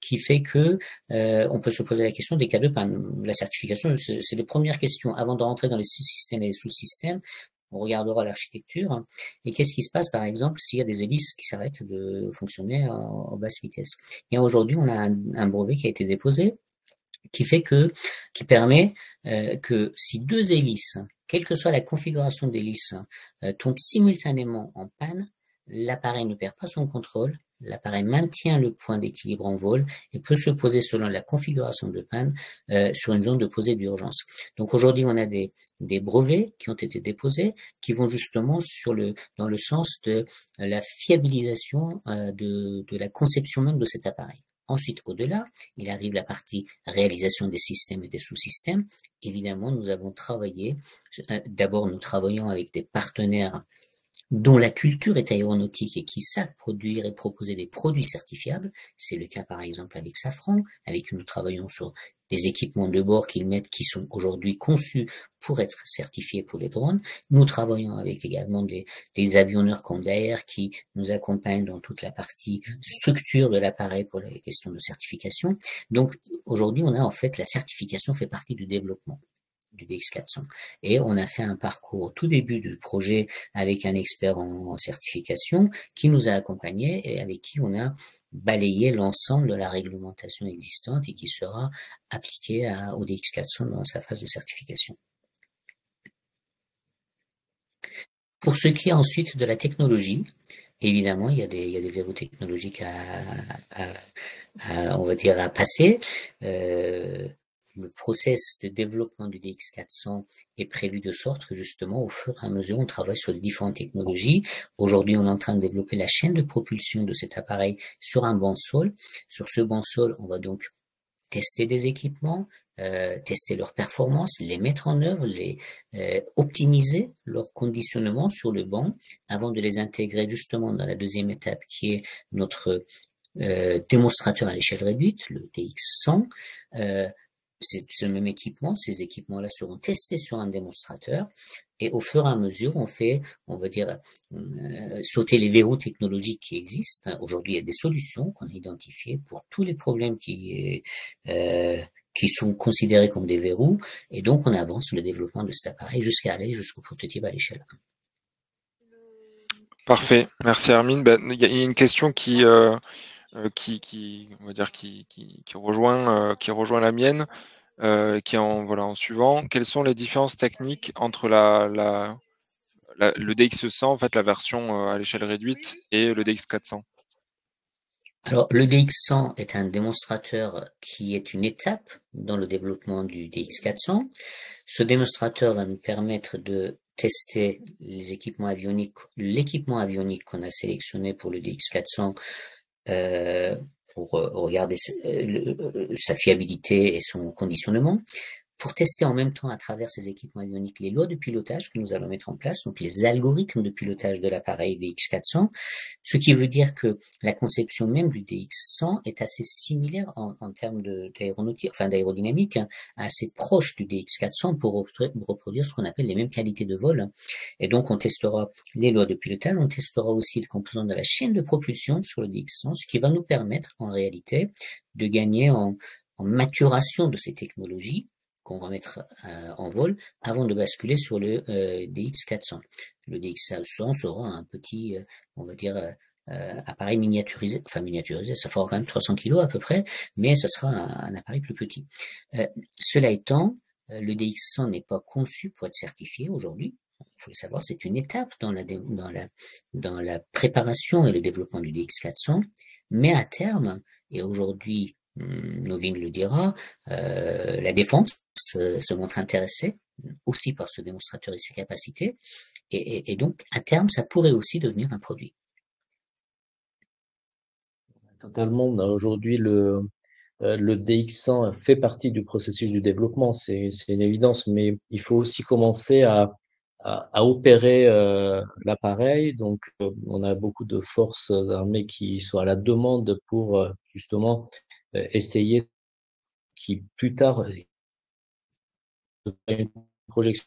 qui fait que on peut se poser la question des cas de panne. La certification, c'est les premières questions avant de rentrer dans les systèmes et les sous-systèmes. on regardera l'architecture. Et qu'est-ce qui se passe, par exemple, s'il y a des hélices qui s'arrêtent de fonctionner en basse vitesse? Et aujourd'hui, on a un brevet qui a été déposé qui permet que si deux hélices, quelle que soit la configuration d'hélice, tombent simultanément en panne, l'appareil ne perd pas son contrôle, l'appareil maintient le point d'équilibre en vol et peut se poser selon la configuration de panne sur une zone de posée d'urgence. Donc aujourd'hui, on a des brevets qui ont été déposés qui vont justement dans le sens de la fiabilisation de la conception même de cet appareil. Ensuite, au-delà, il arrive la partie réalisation des systèmes et des sous-systèmes. Évidemment, nous avons travaillé, d'abord nous travaillons avec des partenaires dont la culture est aéronautique et qui savent produire et proposer des produits certifiables. C'est le cas par exemple avec Safran, avec qui nous travaillons sur des équipements de bord qu'ils mettent, qui sont aujourd'hui conçus pour être certifiés pour les drones. Nous travaillons avec également des avionneurs comme Daher qui nous accompagnent dans toute la partie structure de l'appareil pour les questions de certification. Donc aujourd'hui, on a en fait la certification fait partie du développement du DX400. Et on a fait un parcours au tout début du projet avec un expert en certification qui nous a accompagnés et avec qui on a balayé l'ensemble de la réglementation existante et qui sera appliquée au DX400 dans sa phase de certification. Pour ce qui est ensuite de la technologie, évidemment, il y a des verrous technologiques on va dire, à passer. Le process de développement du DX400 est prévu de sorte que justement, au fur et à mesure, on travaille sur les différentes technologies. Aujourd'hui, on est en train de développer la chaîne de propulsion de cet appareil sur un banc sol. Sur ce banc sol, on va donc tester des équipements, tester leur performance, les mettre en œuvre, optimiser leur conditionnement sur le banc avant de les intégrer justement dans la deuxième étape qui est notre démonstrateur à l'échelle réduite, le DX100. C'est ce même équipement, ces équipements-là seront testés sur un démonstrateur et au fur et à mesure, on fait, on va dire, sauter les verrous technologiques qui existent. Aujourd'hui, il y a des solutions qu'on a identifiées pour tous les problèmes qui sont considérés comme des verrous et donc on avance sur le développement de cet appareil jusqu'à aller jusqu'au prototype à l'échelle 1. Parfait, merci Hermine. Ben, il y a une question qui on va dire qui rejoint la mienne, qui est en suivant. Quelles sont les différences techniques entre le DX100, en fait, la version à l'échelle réduite, et le DX400? Alors, le DX100 est un démonstrateur qui est une étape dans le développement du DX400. Ce démonstrateur va nous permettre de tester l'équipement avionique qu'on a sélectionné pour le DX400 pour regarder sa fiabilité et son conditionnement, pour tester en même temps à travers ces équipements avioniques les lois de pilotage que nous allons mettre en place, donc les algorithmes de pilotage de l'appareil DX400, ce qui veut dire que la conception même du DX100 est assez similaire en termes d'aérodynamique, assez proche du DX400 pour reproduire ce qu'on appelle les mêmes qualités de vol. Et donc on testera les lois de pilotage, on testera aussi les composants de la chaîne de propulsion sur le DX100, ce qui va nous permettre en réalité de gagner en maturation de ces technologies qu'on va mettre en vol avant de basculer sur le DX400. Le DX100 sera un petit, on va dire, appareil miniaturisé, ça fera quand même 300 kg à peu près, mais ça sera un appareil plus petit. Cela étant, le DX100 n'est pas conçu pour être certifié aujourd'hui. Il faut le savoir, c'est une étape dans la préparation et le développement du DX400, mais à terme, et aujourd'hui, Novin le dira, la défense se montre intéressée aussi par ce démonstrateur et ses capacités, et donc à terme, ça pourrait aussi devenir un produit. Totalement. Aujourd'hui, le DX100 fait partie du processus du développement, c'est une évidence, mais il faut aussi commencer à opérer l'appareil. Donc, on a beaucoup de forces armées qui sont à la demande pour justement essayer qui plus tard une projection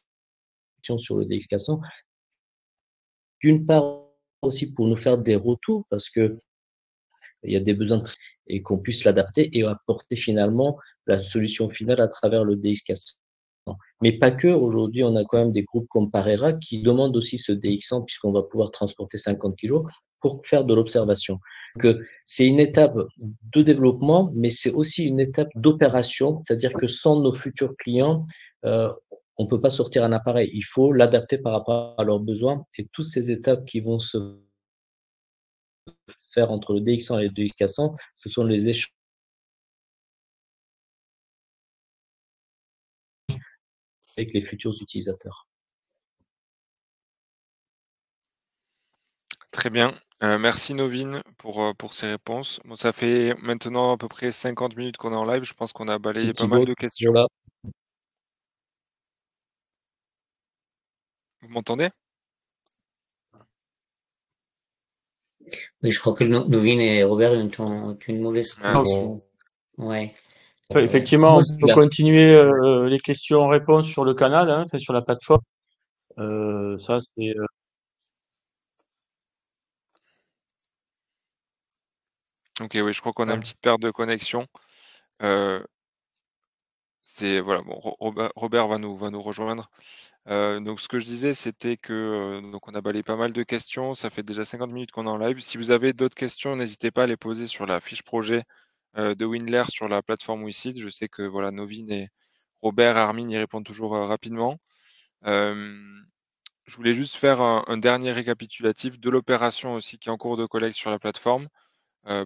sur le DX400. D'une part aussi pour nous faire des retours parce que il y a des besoins et qu'on puisse l'adapter et apporter finalement la solution finale à travers le DX400. Mais pas que. Aujourd'hui, on a quand même des groupes comme Parera qui demandent aussi ce DX100 puisqu'on va pouvoir transporter 50 kilos pour faire de l'observation. Que c'est une étape de développement, mais c'est aussi une étape d'opération, c'est-à-dire que sans nos futurs clients, on peut pas sortir un appareil. Il faut l'adapter par rapport à leurs besoins et toutes ces étapes qui vont se faire entre le DX100 et le DX400, ce sont les échanges avec les futurs utilisateurs. Très bien. Merci Novine pour ces réponses. Bon, ça fait maintenant à peu près 50 minutes qu'on est en live. Je pense qu'on a balayé C'est pas mal Thibaut, de questions. voilà. Vous m'entendez? Oui, je crois que Novine et Robert ont une mauvaise Ah, connexion. Ouais. Effectivement, Moi, je on suis peut là. continuer les questions-réponses sur le canal, hein, sur la plateforme. Ça, c'est Ok, oui, je crois qu'on a une ouais. petite perte de connexion. C'est voilà, bon, Robert va nous rejoindre. Donc ce que je disais, c'était que donc on a balayé pas mal de questions. Ça fait déjà 50 minutes qu'on est en live. Si vous avez d'autres questions, n'hésitez pas à les poser sur la fiche projet de Winler sur la plateforme WeSeed. Je sais que voilà, Novine et Robert et Armin y répondent toujours rapidement. Je voulais juste faire un dernier récapitulatif de l'opération aussi qui est en cours de collecte sur la plateforme,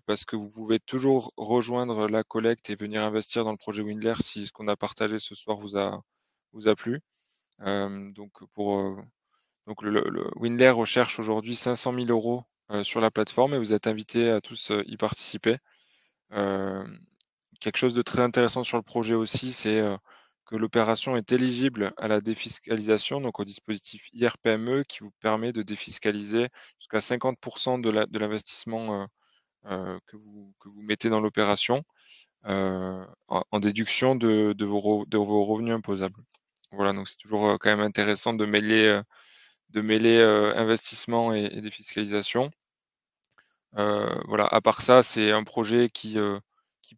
parce que vous pouvez toujours rejoindre la collecte et venir investir dans le projet Winler si ce qu'on a partagé ce soir vous a plu. Donc le Winler recherche aujourd'hui 500 000 € sur la plateforme et vous êtes invités à tous y participer. Quelque chose de très intéressant sur le projet aussi, c'est que l'opération est éligible à la défiscalisation, donc au dispositif IRPME qui vous permet de défiscaliser jusqu'à 50% de l'investissement que vous mettez dans l'opération en déduction de vos revenus imposables. Voilà, donc c'est toujours quand même intéressant de mêler investissement et défiscalisation. Voilà, à part ça, c'est un projet qui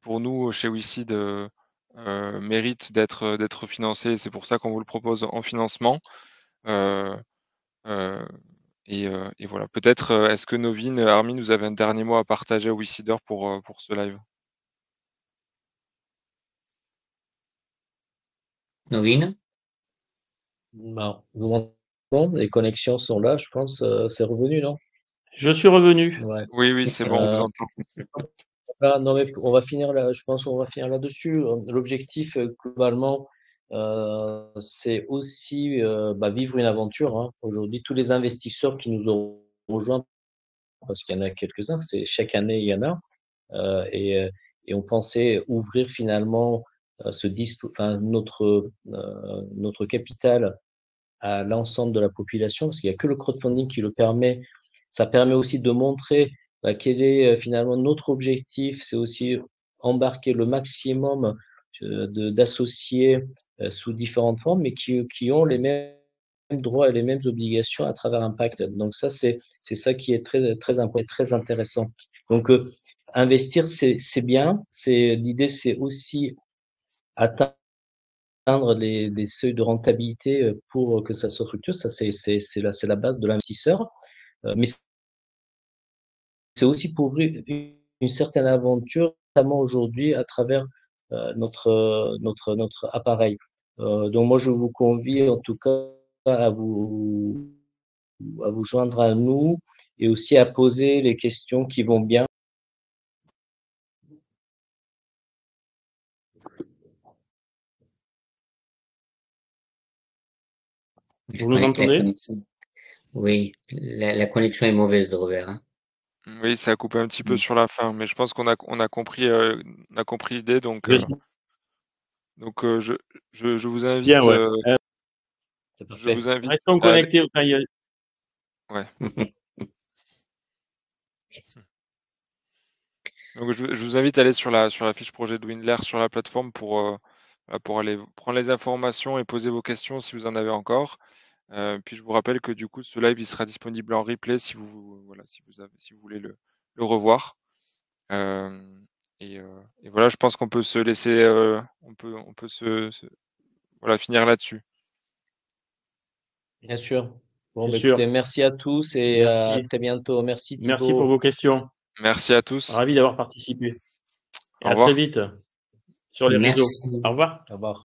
pour nous, chez WeSeed, mérite d'être financé. C'est pour ça qu'on vous le propose en financement. Heu heu et voilà. Peut-être, est-ce que Novine, Armin, vous avez un dernier mot à partager aux WeSeeders pour ce live? Novine? Bah, vous m'entendez? Les connexions sont là, je pense, c'est revenu, non? Je suis revenu. Ouais. Oui, oui, c'est bon, on vous entend. Non, mais on va finir là, je pense qu'on va finir là-dessus. L'objectif, globalement, c'est aussi, bah, vivre une aventure, hein. Aujourd'hui, tous les investisseurs qui nous ont rejoints, parce qu'il y en a quelques-uns, c'est chaque année, il y en a, heu et heu et on pensait ouvrir finalement, enfin notre capital à l'ensemble de la population, parce qu'il y a que le crowdfunding qui le permet. Ça permet aussi de montrer, bah, quel est, finalement notre objectif. C'est aussi embarquer le maximum, de d'associés, sous différentes formes, mais qui ont les mêmes droits et les mêmes obligations à travers Impact. Donc ça, c'est ça qui est très important et très intéressant. Donc, investir, c'est bien. L'idée, c'est aussi atteindre les seuils de rentabilité, pour que ça soit fructueux. Ça, c'est la base de l'investisseur. Mais c'est aussi pour ouvrir une certaine aventure, notamment aujourd'hui à travers, notre appareil. Donc moi, je vous convie en tout cas à vous joindre à nous et aussi à poser les questions qui vont bien. Vous nous La entendez? connexion. Oui, la connexion est mauvaise de Robert, hein. Oui, ça a coupé un petit peu Mm. sur la fin, mais je pense on a compris l'idée donc je vous Bien, invite, ouais. C'est je parfait. vous invite Restons à aller connectés. Enfin, ouais. Donc je vous invite à aller sur la fiche projet de Windler sur la plateforme voilà, pour aller prendre les informations et poser vos questions si vous en avez encore. Puis je vous rappelle que du coup ce live il sera disponible en replay voilà, si vous voulez le revoir. Hem et voilà, je pense qu'on peut se laisser, on peut voilà, finir là-dessus. Bien sûr. Bon, Bien bah, sûr. écoutez, merci à tous et à Merci. très bientôt. Merci Merci pour Thibaut. vos questions. Merci à tous. Ravi d'avoir participé. Et Au à très revoir. vite sur les réseaux. Merci. Au revoir. Au revoir.